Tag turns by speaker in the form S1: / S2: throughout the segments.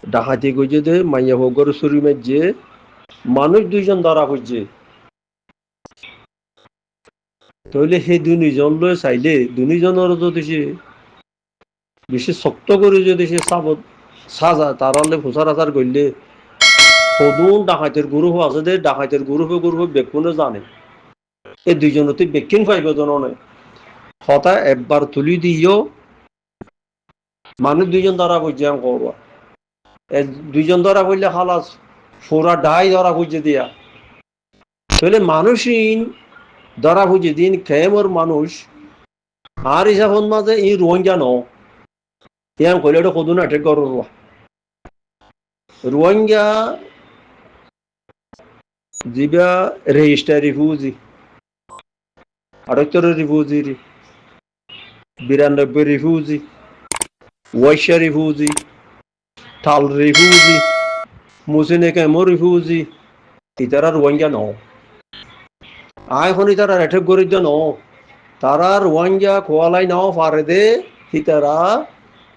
S1: ডাকাতি করছে দে মাইয়া ভোগর চুরি মারছে মানুষ দুইজন ধরা পড়ছে তাহলে সেই দুইজন লয় চাইলে দুইজনের যদি সে বেশি শক্ত করে যদি সে সাজা তার হলে প্রচার আচার করলে সদুন ডাকাতের গ্রুপ আছে দে ডাকাতের গ্রুপে বেকুনে জানে এই দুইজনতে বেকিন পাইব জননে হতা একবার তুলি দিও মানুষ দুইজন ধরা পড়ছে আমি করবো দুইজন ধরা পড়লে খালাস ফোরা ডাই ধরা পড়ছে দিয়া তাহলে মানুষই ধরা পড়ছে দিন খেমর মানুষ আর হিসাবত মাঝে ই রোহিঙ্গা ন ইয়াং কইলে এটা কদুন অ্যাটেক করো রোহিঙ্গা জিবা রেজিস্টার রিফিউজি 78 রিফিউজি 92 রিফিউজি ওয়াইশা রিফিউজি টাল রিফিউজি মুসিনে কেমো রিফিউজি ইতারা রোহিঙ্গা ন এখন ইতারা অ্যাটেক করে ন তারা রোহিঙ্গা খোয়ালাই নাও পারে দে ইতারা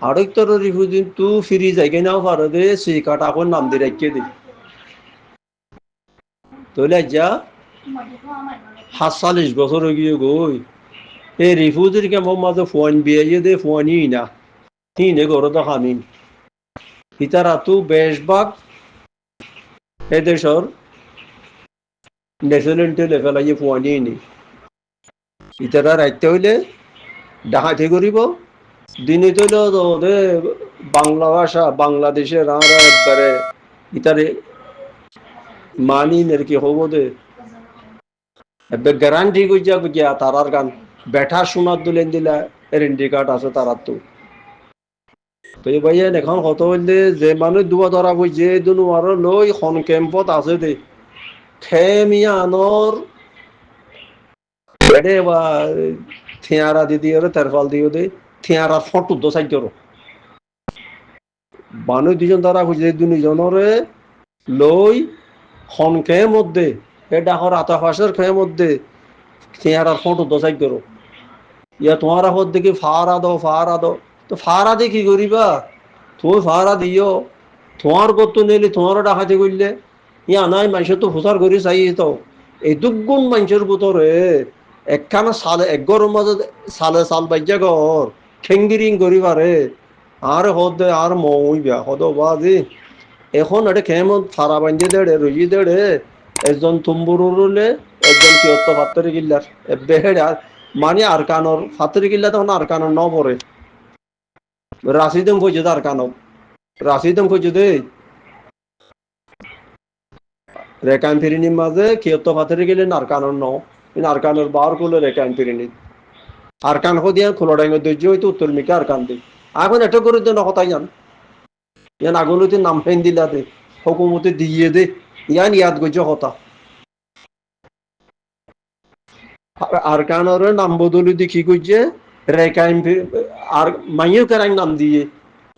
S1: 78 রিফিউজি তু ফিরি জায়গায় নাও পারে দে সেই কাটা এখন নাম দিয়ে রাখিয়ে দিই তাহলে যা 47 বছর হয়ে গিয়ে গই এই রিফিউজির কেমন মাঝে ফোন বিয়ে দে ফোনই না তিনে ঘরে তো খামিন ইতারা তো বেশভাগ এদেশর ন্যাশনালিটি লেভেল আইয়ে ফোনই নেই ইতারা রাখতে হইলে ডাকাতি করিব দিনে তৈলে বাংলা ভাষা বাংলাদেশের আমরা একবারে ইতারে মানি আর কি হবো দে গ্যারান্টি করছে গিয়া তারার গান বেঠা শোনার দিলেন দিলা এরেন্টি কার্ড আছে তারার তো এই ভাইয়া এখন কত হইলে যে মানুষ দুয়া ধরা বইছে দুনো আরো লই খন ক্যাম্পত আছে দে খেমিয়া আনর এডে বা থিয়ারা দিদি ওরে তেরফাল দিও দে থিয়ারা ফটো দো সাইড করো মানুষ দুজন ধরা বইছে দুজনরে লই খন খেয়ে মধ্যে এটা হর আতাফাসের খেয়ে মধ্যে থিয়ারার ফটো দো সাইড করো ইয়া তোমার হদ দেখি ফারা দো তো ফারা দিয়ে কি করিবা তুমি ফারা দিও তোমার কত নিলে তোমারও ডাকাতি করলে ইয়া নাই মানুষের তো প্রচার করি চাই তো এই দুগুণ মানুষের ভিতরে একখানা সালে এক গরম মাঝে সালে সাল বাজ্যা ঘর ঠেঙ্গিরিং করিবারে আর হদ আর মইবা হদ বাজি এখন এটা কেমন ফারা বাঞ্জে দেড়ে রুজি দেড়ে একজন তুম্বুরুলে একজন কিয়ত্ত ফাত্তরি গিল্লার বেহেড মানে আর কানর ফাত্তরি গিল্লা তখন আর কানর ন পড়ে রাশিদম কইছে আর কানর রাশিদম কইছে দে রেকান ফিরিনির মাঝে কিয়ত্ত ফাত্তরি গেলে আর কানর ন আর কানর বার করলে রেকান ফিরিনি আর কান হদিয়া খোলা ডাঙ্গের দৈর্য হইতো উত্তর মিকে আর কান দিই এখন এটা করে দেন কথাই জান ইয়ান আগলতে নাম ফেন দিলা দে হুকুমতে দিয়ে দে ইয়ান ইয়াদ গজ হতা আর কানর নাম বদলি দি কি কইছে রেকাইন আর মাইও কারাং নাম দিয়ে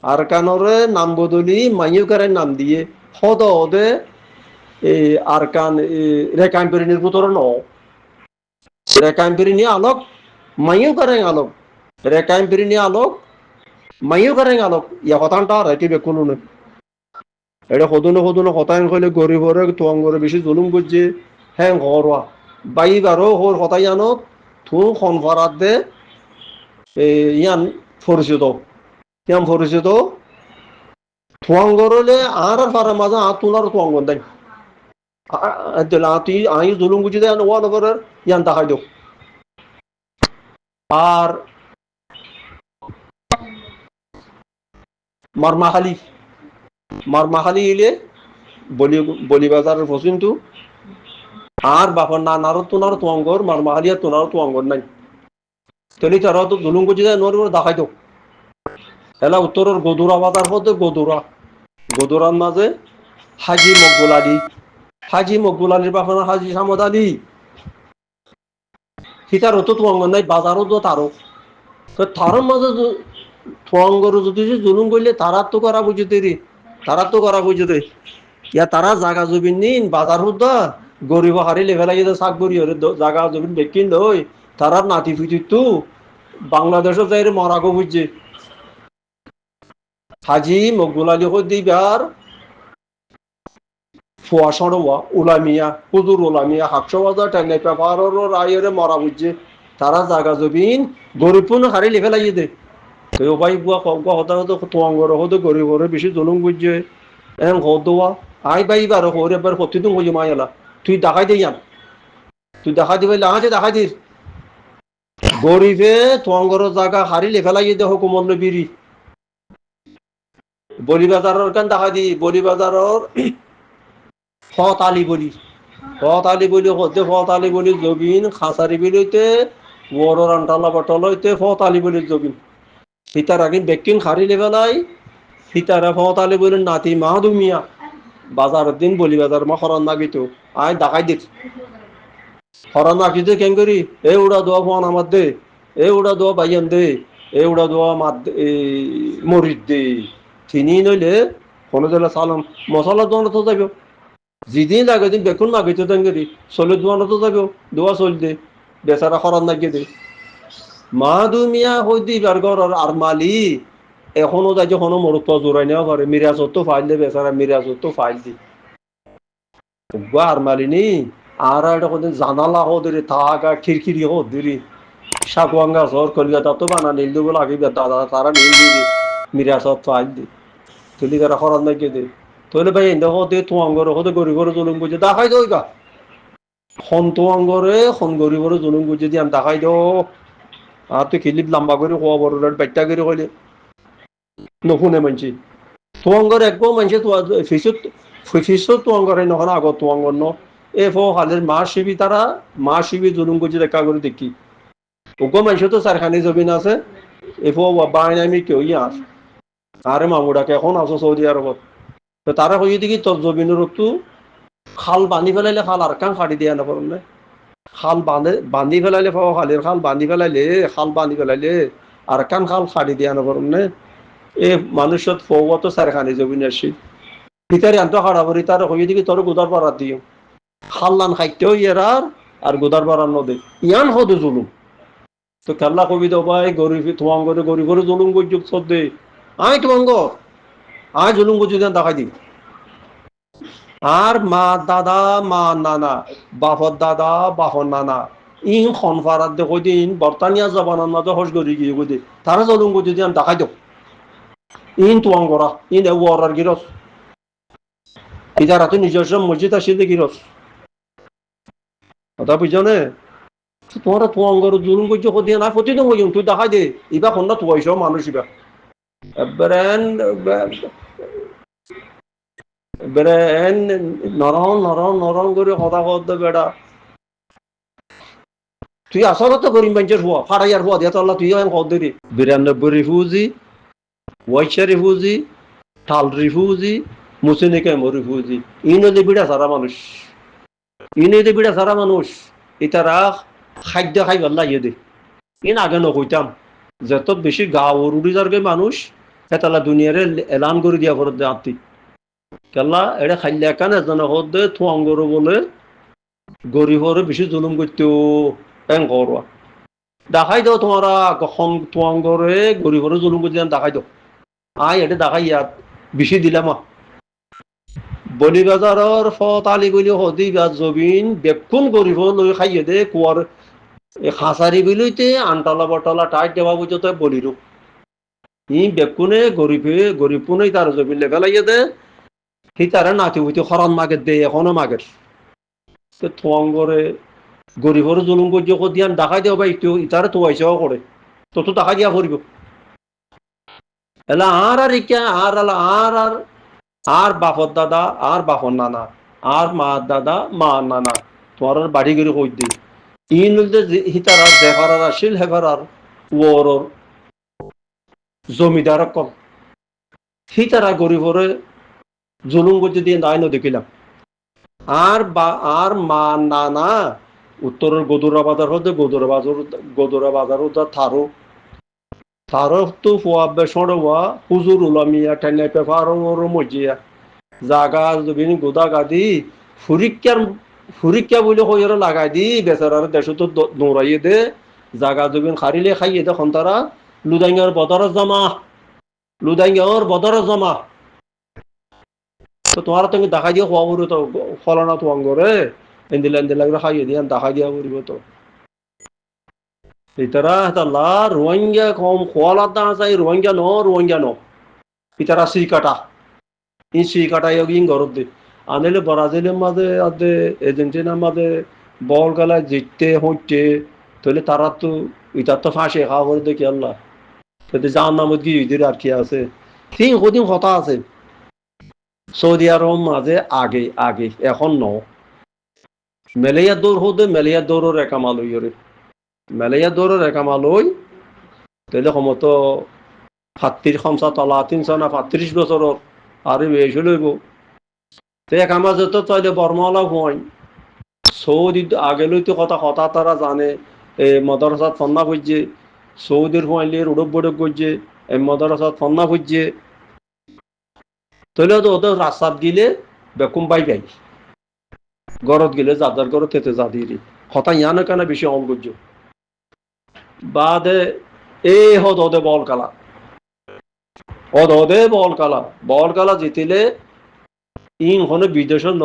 S1: আর কানর নাম বদলি মাইও কারাং নাম দিয়ে হদ হদে এই আর কান রেকাইন পেরিনির ভিতরে ন রেকাইন পেরিনি আলোক মাইও কারাং আলোক রেকাইন পেরিনি আলোক মাইও কারাং আলোক ইয়া কথাটা রাইতে বেকুনো না এটা সদনো হতায়ন কইলে গরিবরে তোয়াঙ্গরে বেশি জুলুম করছে হ্যাঁ ঘরোয়া বাইবারও হোর হতাই আনত থু খন ফারাত দে ইয়ান পরিচিত ইয়ান পরিচিত তোয়াঙ্গরলে আর ফারা মাঝে তুলার তোয়াঙ্গন দেয় তুই আই জুলুম করছি দেয় ওয়া নগরের ইয়ান তাকাই দেও আর মারমাখালি ইলে বলি বাজারের পশ্চিমটু আর বাপর না নারো তোনারও তোয়াঙ্গর মারমাখালি আর তোনারও তোয়াঙ্গর নাই তাহলে তারা তো জুলুম করছি দেয় নোয়ার দেখাই দেও এলা উত্তরের গদুরা বাজার হতে গদুরার মাঝে হাজি মকবুল আলীর বাপর হাজি সামদ আলী সীতারও তো তোয়াঙ্গর নাই বাজারও তো তারও তো তার মাঝে তোয়াঙ্গর যদি জুলুম করলে তারা তো করা বুঝতে ইয়া তারা জাগা জমিন নিন বাজার হুদা গরিব হারি লেভেল আগে শাক গরি হরে জাগা জমিন বেকিন লই তারার নাতি ফুটি তো বাংলাদেশও যাই মরাগো বুঝছে হাজি মকবুল আলী দিবার ফুয়াশড়োয়া উলামিয়া হুজুর উলামিয়া হাকশো বাজার টেনে পেপারর রায়ের মরা বুঝছে তারা জাগা জবিন গরিবপুন হারি লিখে লাগিয়ে দে কেউ ভাই বুয়া কবা হতা হতো তোমার হতো গরিবরে বেশি জলুম বুঝছে এন হদোয়া আই ভাই বার হরে বার হতে তুমি হয়ে মায়ালা তুই দেখাই দে ইয়ান তুই দেখাই দিবে লাহাতে দেখাই দিস গরিবে তোমার জায়গা হারি লিখে লাগিয়ে দে হুকুমত বিড়ি বলি বাজারের কেন দেখা দি বলি বাজারের ফত আলী বলি ফত আলী বলি হতে ফত আলী বলি জবিন খাসারি বিলিতে বড় রান্টালা বটলইতে ফত আলী বলি জবিন সীতার আগে বেকিং খারি লেবেলাই সীতারা ফত আলী বলি নাতি মাহাদুমিয়া বাজারের দিন বলি বাজার মা হরান নাগিত আয় দেখাই দিত হরান নাগিতে কেন করি এ উড়া দোয়া ফোন আমার দে এ উড়া দোয়া বাইয়ান দে এ উড়া দোয়া মাত মরিদ দে চিনি নইলে কোনো দিলে সালাম মশলা দোয়ানো তো যাবে যেদিন লাগে দিন বেকুন মাগিতে দেন করি চলে দোয়ানো তো যাবে দোয়া চল দে বেচারা হরান নাগিয়ে দে মাহাদুমিয়া হই দিবার ঘর আর মালি এখনো যাই যখন মরুত্ব জোরাই নেওয়া পারে মিরাজত তো ফাইল দে বেচারা মিরাজত তো ফাইল দি আর মালিনি আর এটা কোনদিন জানালা হো ধরে থাকা খিরখিরি হো ধরি সাকুয়াঙ্গা শহর কলকাতা তো বানা নীল দেবো লাগিবে দাদা তারা নীল দিবি মিরাজত ফাইল দি তুলি কারা খরচ নাকি দে তাহলে ভাই এনে হতে তোমাঙ্গরে হতে গরিবরে জুলুম করছে দেখাই দো গা খন তোমাঙ্গরে খন গরিবরে জুলুম করছে দিয়ে আমি দেখাই দো আর তুই খিলিপ লম্বা করে খোয়া বড় বাচ্চা করে কইলে নুশুনে মানছি তোমাঙ্গর একবার মানছে ফিসত তোমাঙ্গরে নখন আগত তোমাঙ্গর ন এ ফো হালের মা শিবি তারা মা শিবি জুলুম করছে দেখা করে দেখি ওগো মানছে তো চারখানি জমিন আছে এ ফো বাইনামি কেউ ইয়াস আরে মামুডাকে এখন আছো সৌদি আরবত তো তারা কই দেখি তোর জমিনের একটু খাল বান্ধি ফেলাইলে খাল আর কান কাটি দিয়া না পারুন না খাল বান্ধি ফেলাইলে পাও খালের খাল বান্ধি ফেলাইলে আর কান খাল কাটি দিয়া না পারুন না এ মানুষত ফৌয়া তো চারখানি জমিন আসি ভিতরে আনতো খাড়া করি তার কই দেখি তোর গোদার পাড়া দিও খাল্লান খাইতেও ইয়ার আর গোদার পাড়া নদে ইয়ান হদে জুলুম তো খেলা কবি তো ভাই গরিব তোমাঙ্গরে গরিবরে জুলুম গজ্জুক সদ্দে আয় তোমাঙ্গ আয় জুলুম গজ্জু দেন দেখাই দি আর মা দাদা মা নানা বাপর দাদা বাপর নানা ইন খনফারাত দেখো দিন বর্তানিয়া জবানার মাঝে হস গরি গিয়ে গদি তারা জলুম গজ্জু দেন দেখাই দাও ইন তোমাঙ্গরা ইন ওয়ারার গিরস ইদারা তো নিজস্ব মসজিদ আসিতে গিরস কথা বুঝছো তোমরা তোমাঙ্গর জুলুম গজ্জু দিয়ে না প্রতিদিন হইম তুই দেখাই দে ইবা কন্যা তুয়াইছ মানুষ ইবা এবারেন বেড়েন নরম করে কথা কত বেড়া তুই আসলে তো করিম বাঞ্চের হুয়া ফাড়াইয়ার হুয়া দিয়ে তোলা তুই কত দিবি 92 রিফিউজি ওয়াইশা রিফিউজি ঠাল রিফিউজি মুসিনিকে রিফিউজি ইনলে বিড়া সারা মানুষ ইতারা খাদ্য খাইবার লাগিয়ে দে ইন আগে নকইতাম যত বেশি গাঁও উড়ি যারগে মানুষ এতালা দুনিয়ারে এলান করে দিয়া করে দে আত্মি কেলা এটা খাইলে কেন এজনে হদে থুয়াঙ্গর বলে গরিবরে বেশি জুলুম করতেও এন করবা দেখাই দাও তোমারা কখন থুয়াঙ্গরে গরিবরে জুলুম করতে দেখাই দাও আয় এটা দেখাই ইয়াত বেশি দিলাম বলি বাজারের ফত আলি বলি হদি জবিন বেকুন গরিব লই খাইয়ে দে কুয়ার খাসারি বিলইতে আনটালা বটলা টাইট দেওয়া বুঝত বলিরো ই বেকুনে গরিব পুনেই তার জবিন লেভেল আইয়ে দে তারা নাতি হইতে খরান মাগের দে এখনো মাগের থুয়াঙ্গরে গরিবর জুলুম করছে দিয়ান দেখাই দেওয়া ভাই ইতারে তো আইসাও করে তো দেখা দিয়া করব এলা আর ইকা আর বাপর দাদা আর বাপর নানা আর মা দাদা মা নানা তোমার বাড়ি গড়ি কই দি ইন হিতারা দেখার আসিল হেফারার ওর জমিদার কম হিতারা গরিবরে জুলুম করতে দিয়ে নাই দেখিলাম আর মা নানা উত্তরের গদুরা বাজার হতে গদুরা বাজার থারো তো ফুয়া বেসড় হওয়া হুজুর উলামিয়া টেনে পেপার মজিয়া জাগা জবিন গোদা গাদি ফুরিক্কা বলে কইরে লাগাই দি বেচারার দেশ তো দৌড়াইয়ে দে জাগা জবিন খারিলে খাইয়ে দে তারা লুদাইঙ্গার বদার জামা লুদাইঙ্গে ওর বদর জমা তো তোমার তুমি দেখা দিয়ে খোয়া বলবো তো ফলানা তো অঙ্গরে এন্দিলা করে খাইয়ে দিয়ে দেখা দিয়া বলবো তো ইতারা তাল্লা রোহিঙ্গা কম খোয়ালা দা চাই রোহিঙ্গা ন ইতারা সি কাটা ই সি কাটা ইন গরব দে আনিলে ব্রাজিলের মাঝে আদে আর্জেন্টিনার মাঝে বল গেলা জিততে হচ্ছে তাহলে তারা তো ইতার তো ফাঁসে খাওয়া করে দেখি আল্লাহ তাতে যার নামত কি ইদের আর কি আছে ঠিক কদিন কথা আছে সৌদি আরব মাঝে আগে আগে এখন ন মেলেয়া দৌড় হতে মেলেয়া দৌড়ের একামাল হইরে মেলেয়া দৌড়ের একামাল হই তাহলে সমত 35 বছর আর বেশি লইব তো একামা যত তাইলে বর্মালা হয় সৌদি আগে লইতে কথা কথা তারা জানে মাদ্রাসাত ফন্না বুঝছে সৌদির হইলে উড়ক বড়ক করছে মাদ্রাসাত ফন্না বুঝছে তাহলে তো ওদের রাস্তাত গিলে বেকুম বাই গাই গরত গেলে যাদার গরত তেতে যা দিয়ে কথা ইয়ানো কেন বেশি অন করছো বাদে এই হদ ওদে বল কালা ওদে বল কালা জিতিলে ইন হনে বিদেশ ন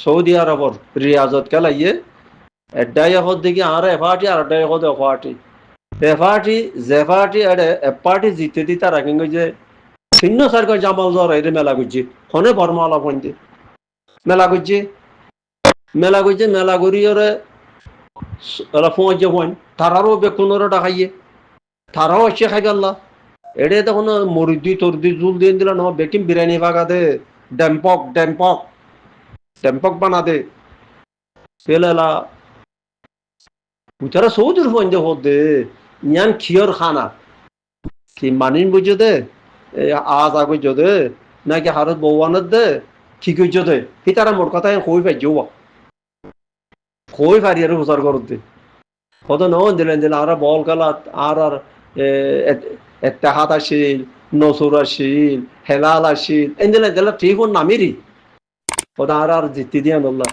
S1: সৌদি আরবর রিয়াজত খেলাইয়ে এডাই হদ দেখি আর এফাটি আর এডাই হদ এফাটি এফাটি জেফাটি এপাটি জিতে দি তারা কিন্তু যে শূন্য সরকার জামাল জ্বর এর মেলা করছে হনে বর্মালা পয়েন্টে মেলা করছে মেলা করি ওরে ওরা পৌঁছে পয়েন্ট তারারও বেকুন ওরা ডাকাইয়ে তারাও এসে খাই গেল এড়ে তখন মরিদি তরদি জুল দিয়ে দিল না বেকিম বিরিয়ানি বাগা দে ড্যাম্পক বানা দে পেলেলা উতারা সৌদির পয়েন্টে হতে ইয়ান খিয়র খানা কি মানিন বুঝে দে আজ আগে দে নাকি হারত বৌয়ানত দে কি করছো দে সি তারা মোট কথা কই পাই যাওয়া কই পারি আর হুসার করত দে কত ন দিলেন আর বল খেলা আর এত্তেহাত আসিল নসুর আসিল হেলাল আসিল দিলা ঠিক নামিরি ওটা আর জিতি দিয়া নল্লা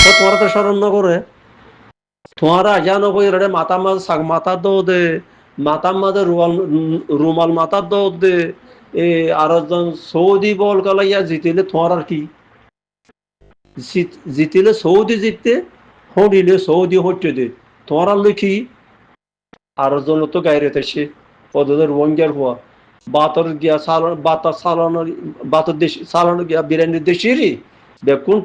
S1: তোমার তো স্মরণ নকরে তোমারা জানো কই রে মাথা দো দে মাথার মাঝে রুমাল মাথার দো দে আর একজন সৌদি বল গলাইয়া জিতিলে তোমার আর কি জিতিলে সৌদি জিততে হরিলে সৌদি হচ্ছে দে তোমার আর কি আর একজন তো গাইরে সে ওদের রোহিঙ্গার হওয়া বাতর গিয়া বাতর দেশ সালানো গিয়া বিরিয়ানির দেশেরই বেকুন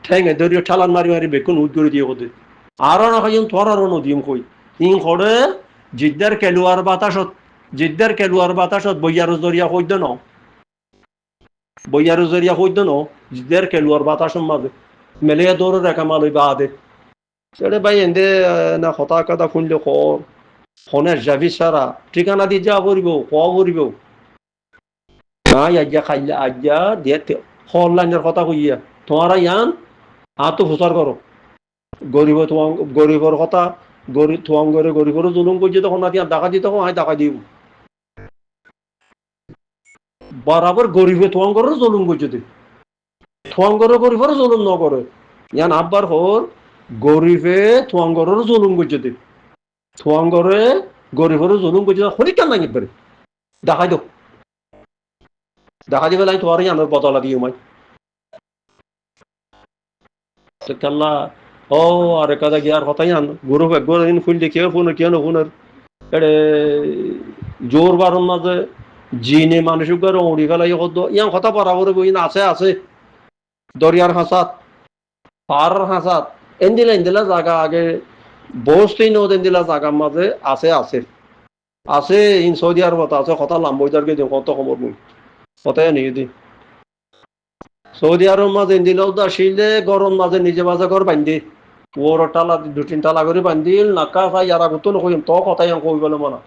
S1: ঠেঙে ধরিয়ে ঠালান মারি বেকুন উদ করে দিয়ে ওদের আর না খাই তোমার আর নদীম কই ইং করে জিদ্দার কেলুয়ার বাতাসত বইয়ার জরিয়া হইদ ন জিদ্দার কেলুয়ার বাতাসের মাঝে মেলিয়া দৌড় রেখা মালই বা দে সেটা ভাই এন্দে না হতা কথা শুনলে ফোনের যাবি সারা ঠিকানা দিয়ে যা করিব করিব নাই আজ্ঞা খাইলে আজ্ঞা দিয়ে হল্লাইনের কথা কইয়া তোমারা ইয়ান আর তো হুসার করো গরিবর কথা গরিব থোয়াং করে গরিবরও জুলুম করছে তখন না দেখা দিতে তখন দেখা দিব বরাবর গরিবে থোয়াং করে জুলুম করছে থোয়াং করে গরিবরও জুলুম ন করে ইয়ান আব্বার হর গরিবে থোয়াং করে জুলুম করছে থোয়াং করে গরিবরও জুলুম করছে হরি কেন লাগি পারে দেখা দিবে লাই তোমার ইয়ানোর বদলা দিও মাই কাল্লা ও আর কাদা গিয়ার কথাই আন গ্রুপ একবার দিন ফুল দেখিয়ে ফোনের এড়ে জোর বারণ মাঝে জিনে মানুষ উড়ি ফেলাই ইয়ান কথা বরাবর বই আছে দরিয়ার হাসাত পাহাড়ের হাসাত এন্দিলা জায়গা আগে বসতেই নদ এন্দিলা জায়গার মাঝে আছে ইন সৌদি আরবত আছে কথা লাম্বইদারকে দিও কত খবর মুই কথাই নিয়ে দিই সৌদি আরব মাঝে এন্দিলাও দা শিলে গরম মাঝে নিজে বাজা ঘর বান্ধি ওর টালা 2-3 টালা করে বান্ধিল নাকা চাই আর আগত নকইম তো কথাই কই বলে মনা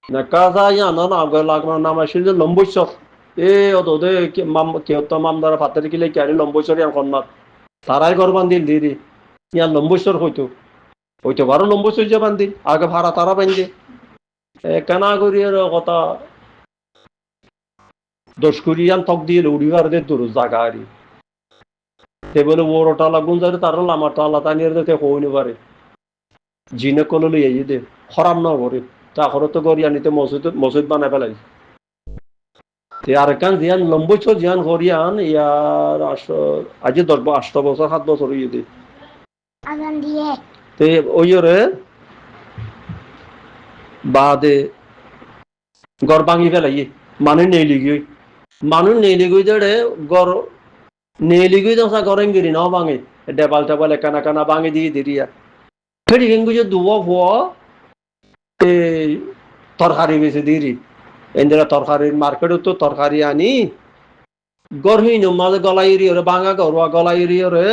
S1: নাকা চাই আনা না আগে লাগনা নাম আসিল যে লম্বৈশ্বর ওদে কেউ মামদারা ফাতের কিলে কি লম্বৈশ্বর এখন না তারাই ঘর বান্ধিল দিদি ইয়ার লম্বৈশ্বর হইতো বারো লম্বৈশ্বর যে বান্ধিল আগে ভাড়া তারা বান্ধে কেনা করি কথা দোষ করিয়ান তক দিয়ে উড়িবার দে দূর জাগা আরি সে বলে ওর টালা গুন যাবে তার আমার টালা টানিয়ে দিতে কইনি পারে জিনে কলে লই আই দে খরাম ন করে তা করে তো গড়ি আনিতে মসজিদ বানাই ফেলাই তে আর কান জিয়ান লম্বই ছ জিয়ান গড়িয়ান ইয়ার আজ 8 বছর 7 বছর হইয়ে দে আজান দিয়ে তে ওইরে বাদে গড় ভাঙি ফেলাই মানুষ নেই লিগি মানুষ নেই লিগি দে গড় নেই লিগি দসা গরেন গিরি ন ভাঙে ডেবাল টেবাল কানা কানা ভাঙি দিয়ে দিরিয়া ফেরি গেঙ্গু যে দুয়া ফুয়া এই তরকারি বেশি দিরি এন্দিরা তরকারির মার্কেটে তো তরকারি আনি গরহিন মাঝে গলা এরিয়রে ভাঙা গরুয়া গলা এরিয়রে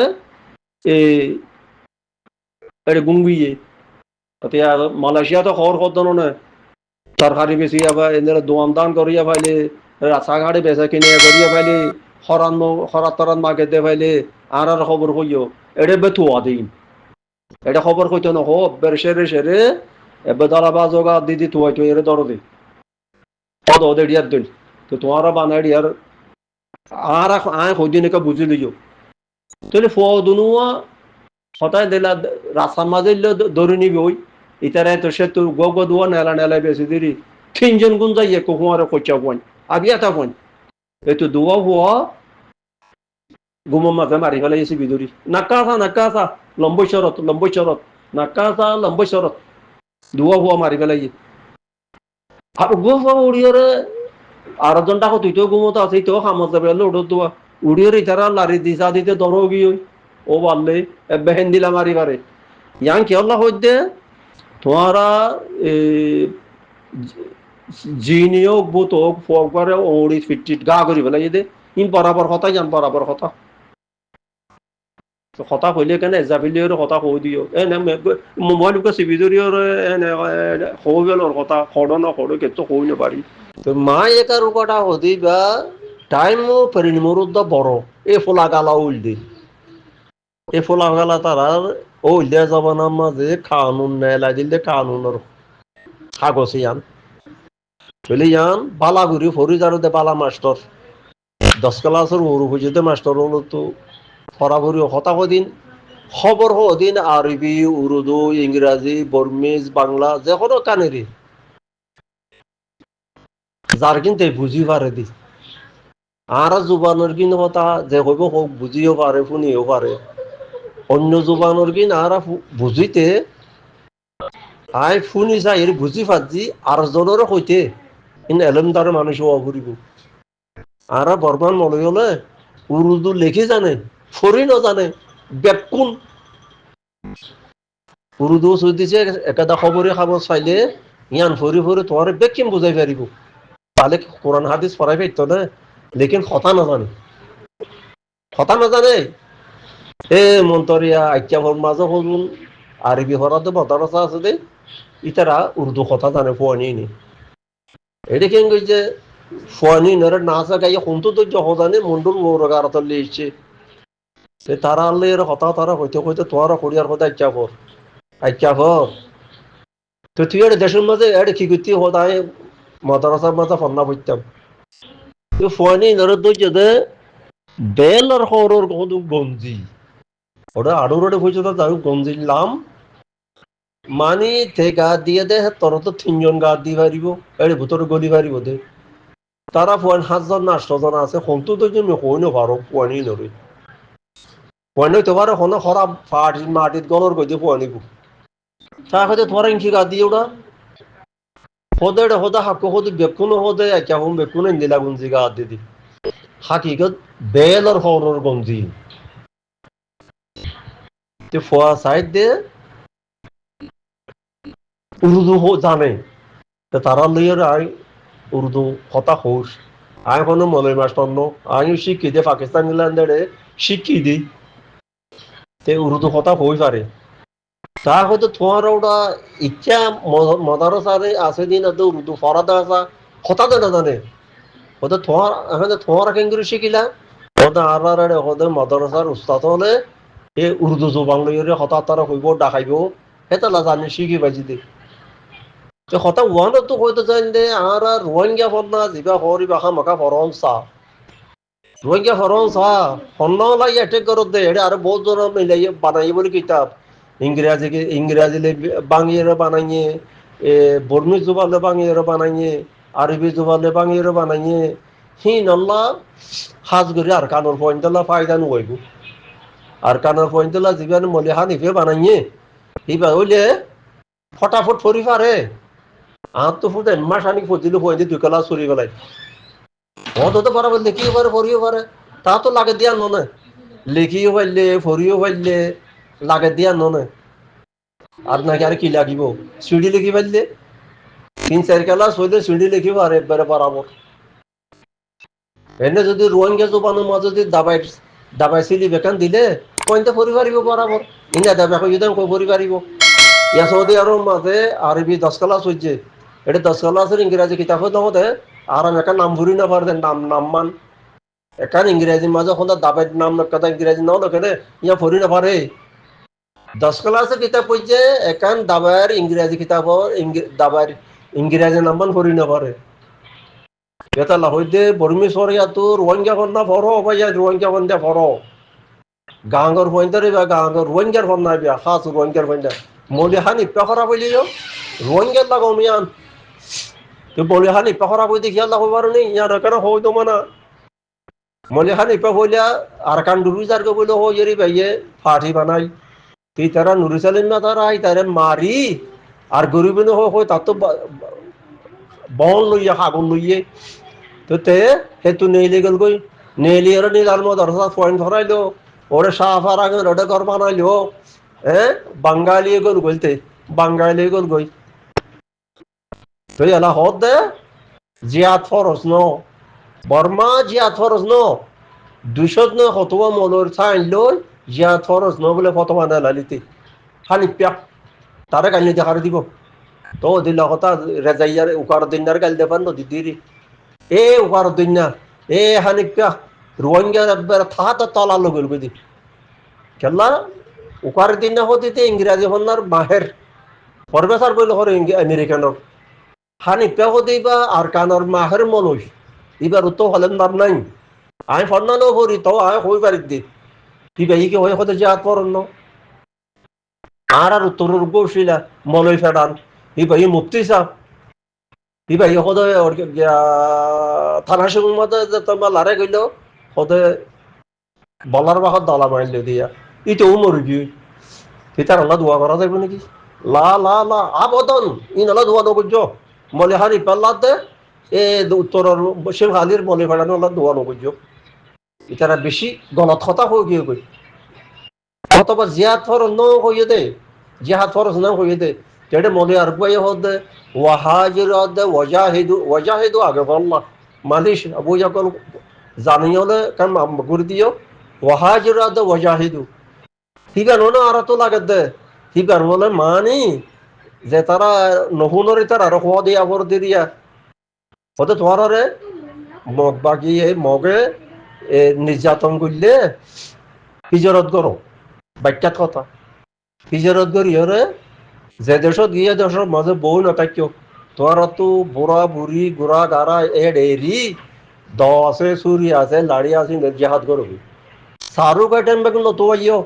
S1: এটা গুঙ্গুইয়ে এতিয়া মালয়েশিয়া তো খবর কত না তরকারি বেশি আবার এদের দোয়ান দান করিয়া পাইলে রাস্তাঘাটে বেচা কিনে করিয়া পাইলে খরাত তরাত মার্কেটে পাইলে আর খবর কইও এটা বেতুয়া দিন এটা খবর কইতো না হোক বেরসেরে সেরে এবার দালা বাজোগা দিদি তুয়াই তুই এর দরদে পদ ওদের ডিয়ার দিল তো তোমার বানাই ডিয়ার আর আয় কদিন একা বুঝি লিও তাহলে ফুয়া দুনুয়া হঠাৎ দিলা রাস্তার মাঝে ধরে নিবি ওই ইতারে তো সে তো গো দুয়া নেলা নেলা বেশি দিরি তিনজন গুণ যাই এক কুমারে কচা পয়েন আবি এটা পয়েন এতো দুয়া হওয়া গুমো মাঝে মারি ফেলে এসে বিদুরি নাকাসা লম্বই শরৎ নাকাসা লম্বই শরৎ দুয়া হওয়া মারি ফেলে আর গো উড়িয়রে আর জনটা তুই তো ঘুমতো আছে তো খামত যাবে লোডো দোয়া উড়িয়রে ইতারা লারি দিশা দিতে দরো গিয়ে ও পারলে বেহেন দিলা মারি পারে ইয়াং কি আল্লাহ হইতে তোমারা জিনিও বুত হোক ফোক করে ওড়ি ফিটটিট গা করি ফেলাই দে ইন বরাবর কথা জান বরাবর কথা কথা কইলে কেন এজাবিলিয়র কথা কই দিও এনে মোবাইল কে সিবিদরিয়র এনে কইবেলর কথা খড় না খড় কেতো কই না পারি তো মা একার কথা হদি বা টাইম পরিনিমরুদ্দ বড় এ ফলা গালা উল দি এ ফলা গালা তারার ওই দে জবানার মাঝে কানুন নেলা দিলে কানুনের কাগজ ইয়ান চলে যান বালাগুড়ি ফরিদারতে বালা মাস্টার 10 ক্লাসের ওর বুঝতে মাস্টার হলো তো ফরাফরি হতা দিন খবর দিন আরবি উর্দু ইংরাজি বর্মিজ বাংলা যে কোনো কানেরি যার কিন্তু বুঝি পারে দি আর জুবানের কিন্তু কথা যে হইব হোক বুঝিও পারে শুনিও পারে অন্য জুবানের কিন আর বুঝিতে আই শুনি চাই বুঝি পাচ্ছি আর জনের কইতে কিন্তু এলমদারে মানুষ হওয়া ফুরিব আর বর্মান মনে হলে উর্দু লেখি জানে ফরি ন জানে বেকুন উর্দু দিছে একেটা খবরে খাব চাইলে ইয়ান ফরি ফরি তোমার বেকিম বুঝাই পারিব তাহলে কোরআন হাদিস পড়াই পাইতো না লেকিন কথা নাজানে এ মন্তরিয়া আজ্ঞা ভর মাঝে হলুন আরবি হরাতে বদারসা আছে দে ইতারা উর্দু কথা জানে ফুয়ানি নি এটা কেন কইছে ফুয়ানি নরে নাচা গাইয়া কোনতো তো জহদানে মন্ডল মোরগারত লিয়েছে সে তারা আল্লে এর কথা তারা কইতে তোরা করিয়ার কথা আজ্ঞা ভর তো তুই এর দেশের মাঝে এর কি করতে হদায় মাদ্রাসার মাঝে ফন্না পড়তাম তো ফুয়ানি নরে দইছে দে বেলর খরর কত গঞ্জি ওটা আড়ুরে হয়েছে তো যাই গঞ্জিলাম মানে তে গা দিয়ে দে তোর তো 3 জন গা দিয়ে পারিব এর ভিতরে গলি পারিব দে তারা 7 জন না 8 জন আছে কোনতো তো জন্য কইনো পারো পানি নরে পানি তো পারে কোন খারাপ ফাটি মাটিত গলর কই দিয়ে পানি তা হতে তোরা ইনকি গা দিয়ে ওটা হদা হাক্কো হদে বেকুনো হদে কেমন বেকুনো নিলা গঞ্জি গা দিয়ে দি হাকিকত বেলর খরর গঞ্জি তে ফোয়া সাইড দে উর্দু জানে তারা লইয়ার আই উর্দু কথা হোস আই কোনো মনের মাস্টার নো আমি শিখি দে পাকিস্তান ইংল্যান্ডে শিখি দি তে উর্দু কথা হই পারে তা হয়তো তোমার ওটা ইচ্ছা মাদ্রাসারে আছে দিন তো উর্দু ফরাদা আসা কথা তো না জানে হয়তো তোমার কেঙ্গুরি শিখিলা হয়তো আর হয়তো মাদ্রাসার উস্তাদ হলে এ উর্দু জবান লইয়ারে কথা তারা হইব ডাকাইব এটা না জানি শিখি বাজি দে কথা ওয়ানত তো কইতে চাই দে আর রোহিঙ্গা ফন্না জিবা হরি বাখা মাখা ফরনসা রোহিঙ্গা ফরনসা ফন্না লাই অ্যাটাক করত দে এটা আর বহুত জন মিলাই বানাই বলে কিতাব ইংরেজি বাংলা বানাইয়ে, বর্মি জুবালে বাংলা বানাইয়ে, আরবি জুবালে বাংলা বানাইয়ে, নল্লা হাজ করি আর কানোর পয়েন্টলা ফায়দা নুইব আর কানোর পয়েন্টলা জীবন মলি হানিফে বানাইয়ে এইবার হইলে ফটাফট ফরি পারে আর তো ফুটে মাস আনি ফজিল পয়েন্টে 2 ক্লাস চুরি গেলাই অত তো পারা বললে কি পারে ফরিও পারে তা তো লাগে দিয়া নয় লেখিও পাইলে ফরিও পাইলে লাগে দিয়া নয় আর নাকি আর কি লাগিব সিঁড়ি লিখি পাইলে 3-4 ক্লাস হইলে সিঁড়ি লিখিব আর একবারে পারাবো এনে যদি রোহিঙ্গা জোবানোর মাঝে যদি দাবাই সিলি বেকান দিলে পয়েন্টে ফরি পারিব বরাবর ইনা দাবা কই যদি কই ফরি পারিব ইয়া সৌদি আরব মাঝে আরবি 10 ক্লাস হইছে এটা 10 ক্লাসের ইংরেজি কিতাব হতে আর আমি একটা নাম ভরি না পারতেন নাম এখান ইংরেজি মাঝে এখন দাবাই নাম কথা ইংরেজি নাও লোকে ইয়া ফরি না পারে 10 ক্লাসের কিতাব হইছে এখান দাবাইয়ের ইংরেজি কিতাব দাবাইয়ের ইংরেজি নাম্বার ফরি না পারে এটা লাহইতে বর্মি সরিয়াতো রোহিঙ্গা কন্যা ফরো ভাইয়া রোহিঙ্গা কন্যা ফরো গাঙ্গর পয়েন্টারে বা গাঙ্গর রোহিঙ্গার কন্যা বিয়া খাস রোহিঙ্গার পয়েন্টার মলিহান ইপ্পা করা বলিও রোহিঙ্গার লাগাও মিয়ান তো মলিহান ইপ্পা করা বই দেখিয়া লাগাবো পারো নি ইয়ার কেন হই তো মানা মলিহান ইপ্পা বলিয়া আর কান ডুবি যার কে বলে হই এরি ভাইয়ে ফাটি বানাই তুই তারা নুরি সালিম না তারা তারে মারি আর গরিব হয় তার তো বন লইয়া আগুন লইয়ে তো তে হেতু নেইলে গেল গই নেইলি আর নিলার মধ্যে পয়েন্ট ধরাইলো ওরে সাফার আগে ওটা ঘর বানাইলো বাঙালি গল গইতে বাঙালি গল গই তো এলা হদ দে জিয়াত ফরস ন বর্মা জিয়াত ফরস ন 200 ন হতবা মলর চাইন লই জিয়াত ফরস ন বলে ফতোয়া না লালিতে খালি প্যাক তারে কালি দেখার দিব তো দিল কথা রেজাইয়ার উকার দিনার গাল দেবান নদী দিরি উকার দিনা হানিকা রোহিঙ্গা একবার থাহাতে তলা লগল গদি কেলা উকার দিনা হতে ইংরাজি হন্নার মাহের প্রফেসর বইল হর আমেরিকানর হানিকা হতেইবা আর কানর মাহের মনুষ এবার তো হলেন নাম নাই আমি ফর্নানো করি তো আমি হই পারি দি কিবা কি হয়ে হতে যে হাত পরন আর উত্তর গৌশিলা মলই ফেডান ই মুক্তি সাহ ভাই সদে থানা সুর মধ্যে তোমার লারে গইল সদে বলার বাহত দলা মারিল দিয়া ইটোও মরবি তার হল্লা দোয়া করা যাইব নাকি লা লা লা আবদন ই নলা দোয়া নগর্য মলে হারি পাল্লা দে উত্তরের শিবহালির মলে ফেড়ানো হল্লা দোয়া নগর্য ইতারা বেশি গলত কথা হয়ে গিয়ে গই অথবা জিয়াদ ফরজ ন হইয়ে দে জিহাদ ফরজ না হইয়ে দে যেটা মনে আর বই হদে ওয়াহাজিরাদ ওয়াজাহিদু আগে বললা মালিশ আবু যখন জানিয়লে কাম গুর দিও ওয়াহাজিরাদ ওয়াজাহিদু হিগান না আর তো লাগে দে হিগান বলে মানি যে তারা নহুনরে তার আর হওয়া দিয়া ভর দিয়া হতে তোমার মগ বাকি মগে নির্যাতন করলে হিজরত করো বাক্যাত কথা হিজরত করি হরে যে দেশত গিয়ে দেশের মাঝে বউ নাথাকিও তোমার তো বুড়া বুড়ি গুড়া গাড়া এরি দ আছে চুরি আছে লাড়ি আছে জেহাদ করবি শাহরুখ আইটেম বেগুন তো আইও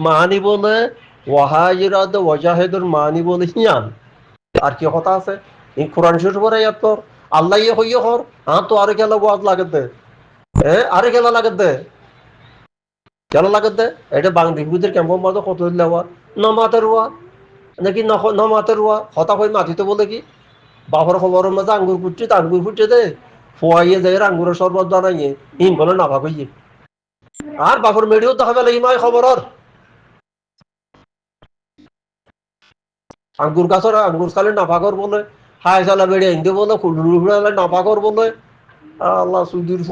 S1: মানি বলে ওয়াহাজিরাদ ওয়াজাহিদুর মানি বলে হিয়ান আর কি কথা আছে এই কোরআন শরীফের আয়াত তোর আল্লাহ হইয় হর তো আরে খেলা ওয়াজ লাগে দে আরে খেলা লাগে দে খেলা লাগে দে এটা বাংলাদেশের ক্যাম্পের মাঝে কত দেওয়া নমাতের ওয়া নাকি নমাতের ওয়া হতা হয়ে মাটিতে বলে কি বাপর খবরের মাঝে আঙ্গুর ফুটছে দে ফোয়াইয়ে যায় আঙ্গুরের শরবত বানাইয়ে ইন বলে নাফা কইয়ে আর বাপর মেডিও দেখা পেলে ইমাই খবর আঙ্গুর গাছের আঙ্গুর খালে নাফাকর বলে হাই চালা বেড়ে হিন্দে বলে খুলুড়ালে নাফাকর বলে আল্লাহ সুদির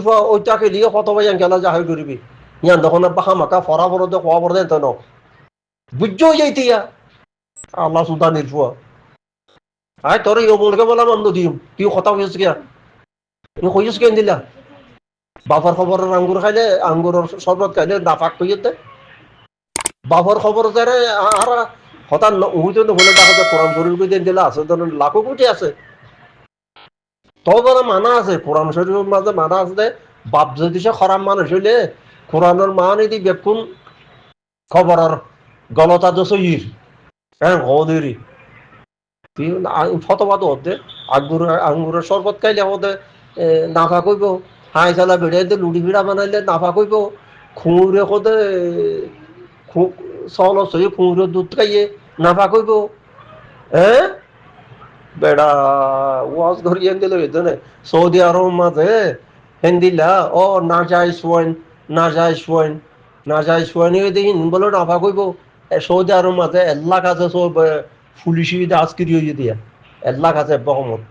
S1: ফুয়া ওইটাকে দিয়ে কত ভাই খেলা জাহাই করবি ইয়ান তখন হামাকা ফরা ফরতে খোয়া পড়ে দেন ন বুঝছো যাইতিয়া আল্লাহ সুদা নির্ফুয়া আয় তোর ইয়ে বলকে বললাম আমি দিম তুই কথা হয়েছিস কিয়া তুই কইছিস কেন দিলা বাপর খবরের আঙ্গুর খাইলে আঙ্গুরের শরবত খাইলে নাফাক কইতে বাপর খবর যারে আর হঠাৎ উইতে হলে দেখা যায় কোরআন শরীফ দিয়ে দিলে আছে ধরেন লাখো কোটি আছে তবে মানা আছে কোরআন শরীফের মাঝে মানা আছে বাপ যদি সে খরাম মানুষ হইলে কোরআনের মান এদি বেকুন খবরের গলতা তো সইর হ্যাঁ হদেরই ফতোয়া তো হতে আঙ্গুরের শরবত খাইলে আমাদের নাফা কইব হাই চালা বেড়ে লুড়ি বিড়া বানাইলে নাফা কইব খুঁড়ে কদে চল সই খুঁড়ে দুধ খাইয়ে নাফা কইব হ্যাঁ বেড়া ওয়াজ ধরিয়ে দিল এজনে সৌদি আরব মাঝে হেন্দিলা ও না যায় সোয়েন না যায় সোয়েন না যায় সোয়েন দিন বলো নাফা কইব সৌদি আরব মাঝে এল্লা কাছে সব পুলিশি আজকিরি হয়ে দিয়া এল্লা কাছে বহমত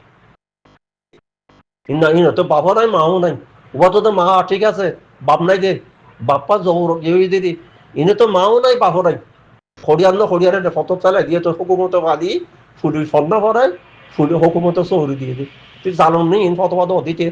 S1: না ইন তো বাবা নাই মাও নাই ও তো মা ঠিক আছে বাপ নাই দে বাপ্পা জৌর ইয়ে দিদি ইনে তো মাও নাই বাপও নাই খড়িয়ার না খড়িয়ারে ফটো চালাই দিয়ে তো হুকুমত আদি ফুলি সন্না ভরায় ফুলি হুকুমত চৌরি দিয়ে দি তুই জানো নি ইন ফটো দিতে